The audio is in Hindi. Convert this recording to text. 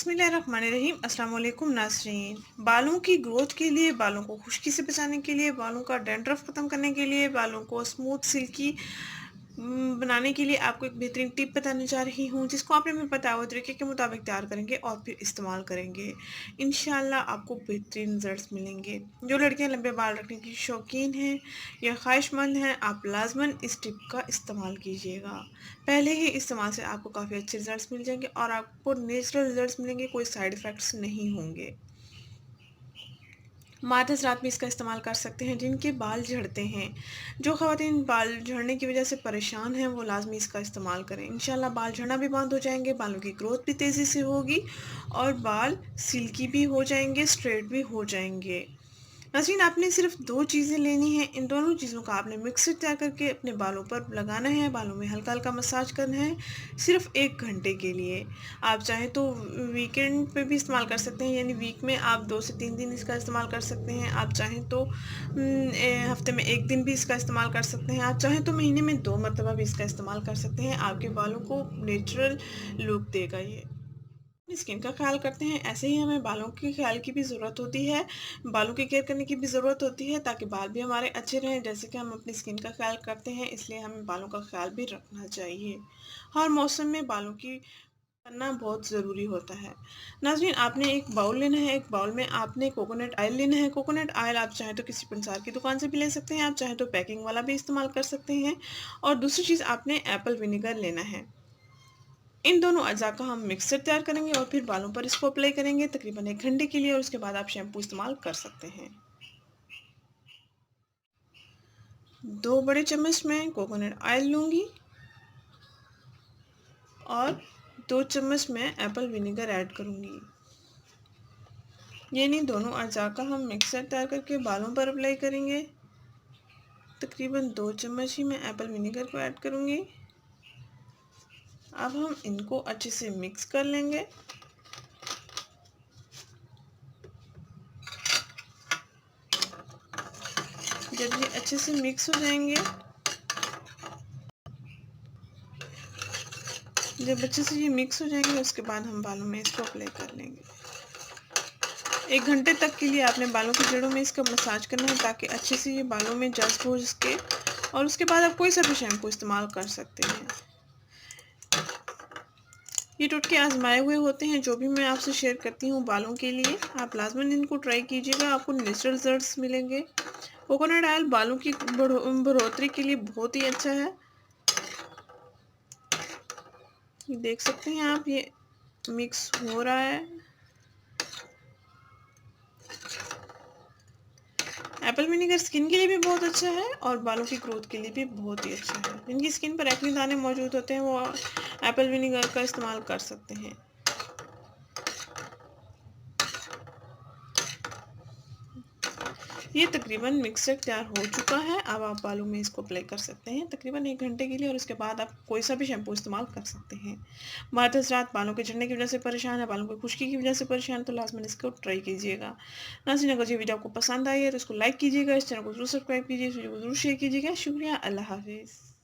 बिस्मिल्लाहिर्रहमानिर्रहीम। अस्सलाम वालेकुम नाज़रीन। बालों की ग्रोथ के लिए, बालों को खुश्की से बचाने के लिए, बालों का डैंड्रफ ख़त्म करने के लिए, बालों को स्मूथ सिल्की बनाने के लिए आपको एक बेहतरीन टिप बताने जा रही हूँ, जिसको आप हमें बताए हुए तरीके के मुताबिक तैयार करेंगे और फिर इस्तेमाल करेंगे। इंशाल्लाह आपको बेहतरीन रिजल्ट्स मिलेंगे। जो लड़कियां लंबे बाल रखने की शौकीन हैं या ख्वाहिशमंद हैं, आप लाजमन इस टिप का इस्तेमाल कीजिएगा। पहले ही इस्तेमाल से आपको काफ़ी अच्छे रिजल्ट्स मिल जाएंगे और आपको नेचुरल रिजल्ट्स मिलेंगे, कोई साइड इफ़ेक्ट्स नहीं होंगे। मर्द हज़रात भी इसका इस्तेमाल कर सकते हैं जिनके बाल झड़ते हैं। जो ख़वातीन बाल झड़ने की वजह से परेशान हैं, वो लाज़मी इसका इस्तेमाल करें। इंशाल्लाह बाल झड़ना भी बंद हो जाएंगे, बालों की ग्रोथ भी तेज़ी से होगी और बाल सिल्की भी हो जाएंगे, स्ट्रेट भी हो जाएंगे। नाज़रीन, आपने सिर्फ 2 चीज़ें लेनी हैं। इन दोनों चीज़ों का आपने मिक्सर तैयार करके अपने बालों पर लगाना है, बालों में हल्का-हल्का मसाज करना है, सिर्फ 1 घंटे के लिए। आप चाहें तो वीकेंड पे भी इस्तेमाल कर सकते हैं, यानी वीक में आप 2 से 3 दिन इसका इस्तेमाल कर सकते हैं। आप चाहें तो हफ्ते में 1 दिन भी इसका इस्तेमाल कर सकते हैं। आप चाहें तो महीने में 2 मरतबा भी इसका इस्तेमाल कर सकते हैं। आपके बालों को नेचुरल लुक देगा ये। अपनी स्किन का ख्याल करते हैं, ऐसे ही हमें बालों के ख्याल की भी ज़रूरत होती है, बालों की केयर करने की भी ज़रूरत होती है, ताकि बाल भी हमारे अच्छे रहें। जैसे कि हम अपनी स्किन का ख्याल करते हैं, इसलिए हमें बालों का ख्याल भी रखना चाहिए। हर मौसम में बालों की करना बहुत ज़रूरी होता है। नाज़रीन, आपने एक बाउल लेना है, एक बाउल में आपने कोकोनट ऑयल लेना है। कोकोनट ऑयल आप चाहें तो किसी पंसार की दुकान से भी ले सकते हैं, आप चाहें तो पैकिंग वाला भी इस्तेमाल कर सकते हैं। और दूसरी चीज़, आपने एप्पल विनेगर लेना है। इन दोनों अज़ा का हम मिक्सचर तैयार करेंगे और फिर बालों पर इसको अप्लाई करेंगे तकरीबन 1 घंटे के लिए, और उसके बाद आप शैम्पू इस्तेमाल कर सकते हैं। 2 बड़े चम्मच मैं कोकोनट ऑयल लूँगी और 2 चम्मच मैं एप्पल विनेगर ऐड करूँगी। यानी दोनों अज़ा का हम मिक्सचर तैयार करके बालों पर अप्लाई करेंगे। तकरीबन 2 चम्मच ही मैं एप्पल विनेगर को ऐड करूँगी। अब हम इनको अच्छे से मिक्स कर लेंगे। जब ये अच्छे से मिक्स हो जाएंगे, जब अच्छे से ये मिक्स हो जाएंगे, उसके बाद हम बालों में इसको अप्लाई कर लेंगे। 1 घंटे तक के लिए आपने बालों की जड़ों में इसका मसाज करना है, ताकि अच्छे से ये बालों में जज़्ब हो सके, और उसके बाद आप कोई सा भी शैम्पू इस्तेमाल कर सकते हैं। ये टोटके आजमाए हुए होते हैं, जो भी मैं आपसे शेयर करती हूँ बालों के लिए। आप लाजमन इनको ट्राई कीजिएगा, आपको नेचुरल रिजल्ट्स मिलेंगे। कोकोनट ऑयल बालों की बढ़ोतरी के लिए बहुत ही अच्छा है। ये देख सकते हैं आप, ये मिक्स हो रहा है। एप्पल विनेगर स्किन के लिए भी बहुत अच्छा है और बालों की ग्रोथ के लिए भी बहुत ही अच्छा है। जिनकी स्किन पर एक्ने दाने मौजूद होते हैं, वो एप्पल विनेगर का इस्तेमाल कर सकते हैं। ये तकरीबन मिक्सचर तैयार हो चुका है। अब आप बालों में इसको अप्लाई कर सकते हैं तकरीबन 1 घंटे के लिए, और उसके बाद आप कोई सा भी शैम्पू इस्तेमाल कर सकते हैं। मर्द हज़रात बालों के झड़ने की वजह से परेशान है, बालों की खुश्की की वजह से परेशान है, तो लाज़मन इसको ट्राई कीजिएगा। नाज़रीन, अगर ये वीडियो आपको पसंद आई है तो इसको लाइक कीजिएगा, इस चैनल को ज़रूर सब्सक्राइब कीजिए, इस वीडियो को ज़रूर शेयर कीजिएगा। शुक्रिया, अल्लाह हाफ़िज़।